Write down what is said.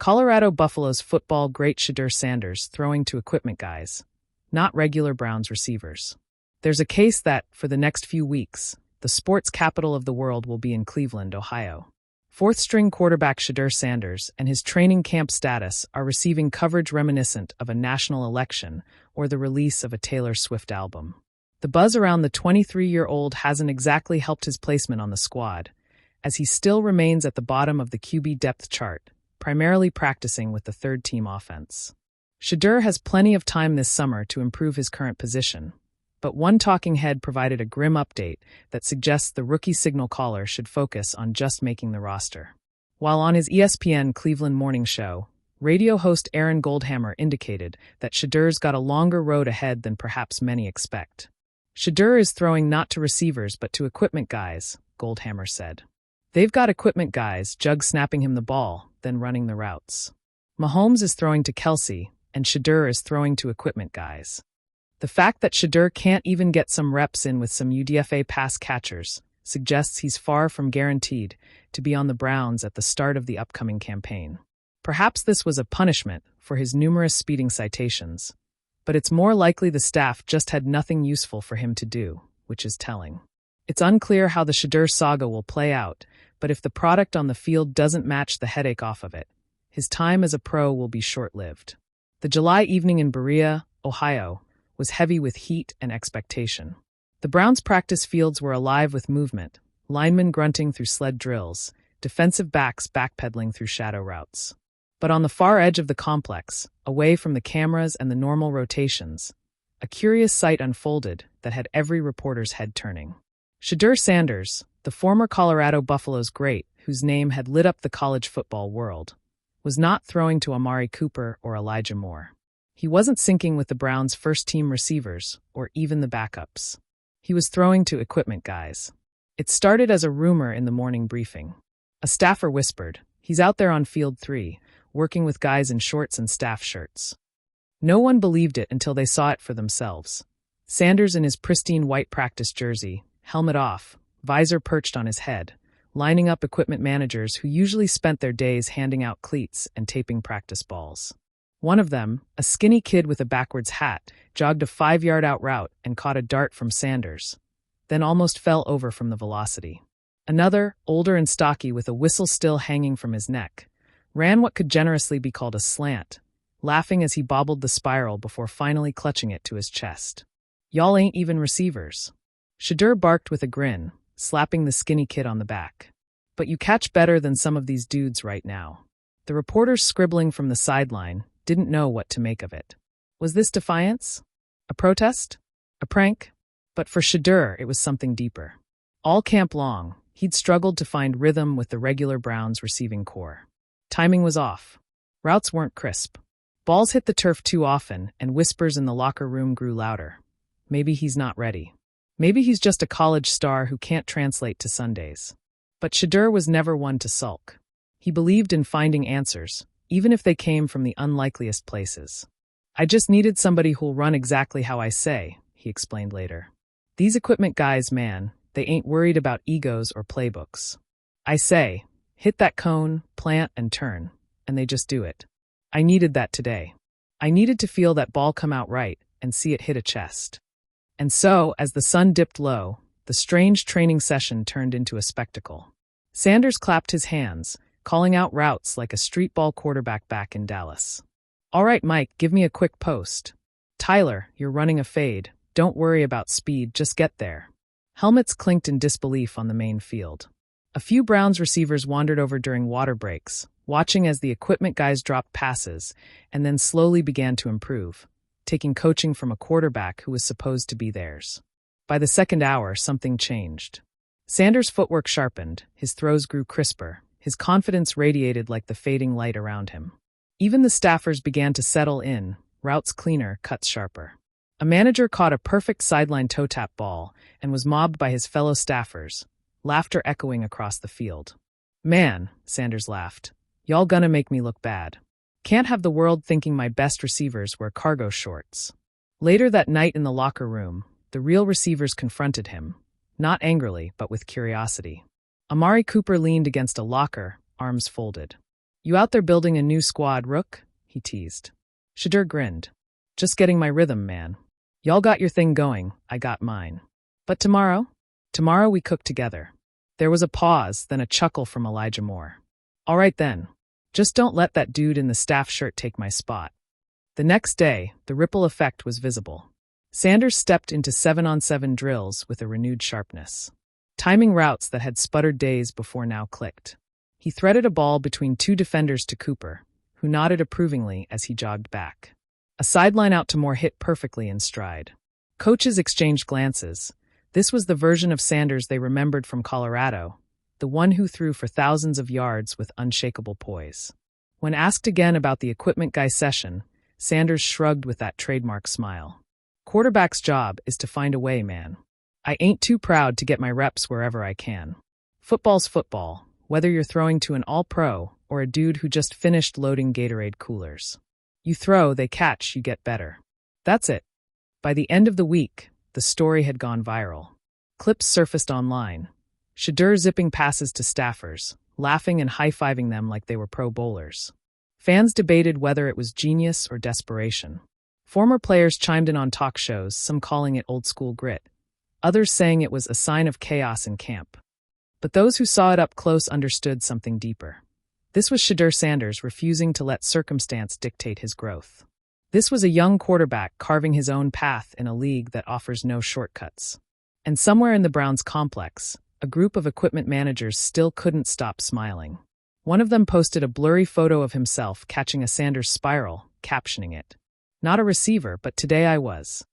Colorado Buffaloes football great Shedeur Sanders throwing to equipment guys, not regular Browns receivers. There's a case that, for the next few weeks, the sports capital of the world will be in Cleveland, Ohio. Fourth-string quarterback Shedeur Sanders and his training camp status are receiving coverage reminiscent of a national election or the release of a Taylor Swift album. The buzz around the 23-year-old hasn't exactly helped his placement on the squad, as he still remains at the bottom of the QB depth chart, primarily practicing with the third-team offense. Shedeur has plenty of time this summer to improve his current position, but one talking head provided a grim update that suggests the rookie signal caller should focus on just making the roster. While on his ESPN Cleveland morning show, radio host Aaron Goldhammer indicated that Shedeur's got a longer road ahead than perhaps many expect. Shedeur is throwing not to receivers but to equipment guys, Goldhammer said. They've got equipment guys, Jug snapping him the ball, then running the routes. Mahomes is throwing to Kelsey, and Shedeur is throwing to equipment guys. The fact that Shedeur can't even get some reps in with some UDFA pass catchers suggests he's far from guaranteed to be on the Browns at the start of the upcoming campaign. Perhaps this was a punishment for his numerous speeding citations, but it's more likely the staff just had nothing useful for him to do, which is telling. It's unclear how the Shedeur saga will play out, but if the product on the field doesn't match the headache off of it, his time as a pro will be short-lived. The July evening in Berea, Ohio, was heavy with heat and expectation. The Browns' practice fields were alive with movement, linemen grunting through sled drills, defensive backs backpedaling through shadow routes. But on the far edge of the complex, away from the cameras and the normal rotations, a curious sight unfolded that had every reporter's head turning. Shedeur Sanders, the former Colorado Buffaloes great whose name had lit up the college football world, was not throwing to Amari Cooper or Elijah Moore. He wasn't syncing with the Browns' first-team receivers or even the backups. He was throwing to equipment guys. It started as a rumor in the morning briefing. A staffer whispered, "He's out there on field 3, working with guys in shorts and staff shirts." No one believed it until they saw it for themselves. Sanders in his pristine white practice jersey, helmet off, visor perched on his head, lining up equipment managers who usually spent their days handing out cleats and taping practice balls. One of them, a skinny kid with a backwards hat, jogged a 5-yard-out route and caught a dart from Sanders, then almost fell over from the velocity. Another, older and stocky with a whistle still hanging from his neck, ran what could generously be called a slant, laughing as he bobbled the spiral before finally clutching it to his chest. "Y'all ain't even receivers." Shedeur barked with a grin, slapping the skinny kid on the back. "But you catch better than some of these dudes right now." The reporters scribbling from the sideline didn't know what to make of it. Was this defiance? A protest? A prank? But for Shedeur, it was something deeper. All camp long, he'd struggled to find rhythm with the regular Browns receiving corps. Timing was off. Routes weren't crisp. Balls hit the turf too often, and whispers in the locker room grew louder. Maybe he's not ready. Maybe he's just a college star who can't translate to Sundays. But Shedeur was never one to sulk. He believed in finding answers, even if they came from the unlikeliest places. "I just needed somebody who'll run exactly how I say," he explained later. "These equipment guys, man, they ain't worried about egos or playbooks. I say, hit that cone, plant, and turn, and they just do it. I needed that today. I needed to feel that ball come out right and see it hit a chest." And so, as the sun dipped low, the strange training session turned into a spectacle. Sanders clapped his hands, calling out routes like a street ball quarterback back in Dallas. "All right, Mike, give me a quick post. Tyler, you're running a fade. Don't worry about speed, just get there." Helmets clinked in disbelief on the main field. A few Browns receivers wandered over during water breaks, watching as the equipment guys dropped passes and then slowly began to improve, taking coaching from a quarterback who was supposed to be theirs. By the second hour, something changed. Sanders' footwork sharpened, his throws grew crisper, his confidence radiated like the fading light around him. Even the staffers began to settle in, routes cleaner, cuts sharper. A manager caught a perfect sideline toe-tap ball and was mobbed by his fellow staffers, laughter echoing across the field. "Man," Sanders laughed, "y'all gonna make me look bad. Can't have the world thinking my best receivers wear cargo shorts." Later that night in the locker room, the real receivers confronted him, not angrily but with curiosity. Amari Cooper leaned against a locker, arms folded. You out there building a new squad, Rook? He teased. Shedeur grinned. Just getting my rhythm, man. Y'all got your thing going, I got mine. But tomorrow? Tomorrow we cook together. There was a pause, then a chuckle from Elijah Moore. All right then. Just don't let that dude in the staff shirt take my spot. The next day, the ripple effect was visible. Sanders stepped into 7-on-7 drills with a renewed sharpness. Timing routes that had sputtered days before now clicked. He threaded a ball between two defenders to Cooper, who nodded approvingly as he jogged back. A sideline out to Moore hit perfectly in stride. Coaches exchanged glances. This was the version of Sanders they remembered from Colorado, the one who threw for thousands of yards with unshakable poise. When asked again about the equipment guy session, Sanders shrugged with that trademark smile. Quarterback's job is to find a way, man. I ain't too proud to get my reps wherever I can. Football's football, whether you're throwing to an all-pro or a dude who just finished loading Gatorade coolers. You throw, they catch, you get better. That's it. By the end of the week, the story had gone viral. Clips surfaced online. Shedeur zipping passes to staffers, laughing and high-fiving them like they were pro bowlers. Fans debated whether it was genius or desperation. Former players chimed in on talk shows, some calling it old-school grit, others saying it was a sign of chaos in camp. But those who saw it up close understood something deeper. This was Shedeur Sanders refusing to let circumstance dictate his growth. This was a young quarterback carving his own path in a league that offers no shortcuts. And somewhere in the Browns complex, a group of equipment managers still couldn't stop smiling. One of them posted a blurry photo of himself catching a Sanders spiral, captioning it, "Not a receiver, but today I was."